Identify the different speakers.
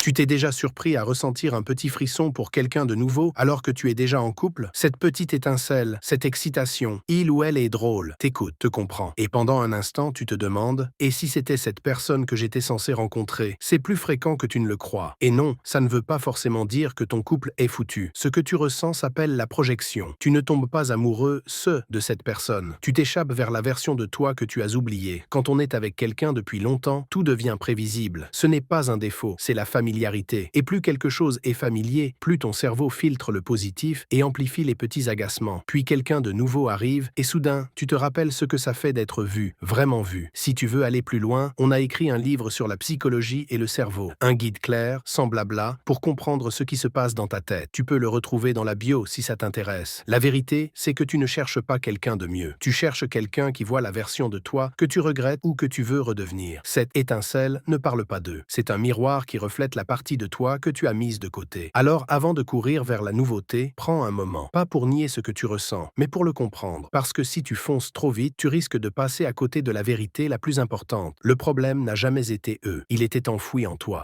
Speaker 1: Tu t'es déjà surpris à ressentir un petit frisson pour quelqu'un de nouveau alors que tu es déjà en couple? Cette petite étincelle, cette excitation, il ou elle est drôle, t'écoute, te comprend. Et pendant un instant, tu te demandes, et si c'était cette personne que j'étais censé rencontrer? C'est plus fréquent que tu ne le crois. Et non, ça ne veut pas forcément dire que ton couple est foutu. Ce que tu ressens s'appelle la projection. Tu ne tombes pas amoureux, de cette personne. Tu t'échappes vers la version de toi que tu as oubliée. Quand on est avec quelqu'un depuis longtemps, tout devient prévisible. Ce n'est pas un défaut, c'est la familiarité. Et plus quelque chose est familier, plus ton cerveau filtre le positif et amplifie les petits agacements. Puis quelqu'un de nouveau arrive et soudain, tu te rappelles ce que ça fait d'être vu, vraiment vu. Si tu veux aller plus loin, on a écrit un livre sur la psychologie et le cerveau. Un guide clair, sans blabla, pour comprendre ce qui se passe dans ta tête. Tu peux le retrouver dans la bio si ça t'intéresse. La vérité, c'est que tu ne cherches pas quelqu'un de mieux. Tu cherches quelqu'un qui voit la version de toi que tu regrettes ou que tu veux redevenir. Cette étincelle ne parle pas d'eux. C'est un miroir qui reflète la partie de toi que tu as mise de côté. Alors, avant de courir vers la nouveauté, prends un moment. Pas pour nier ce que tu ressens, mais pour le comprendre. Parce que si tu fonces trop vite, tu risques de passer à côté de la vérité la plus importante. Le problème n'a jamais été eux. Il était enfoui en toi.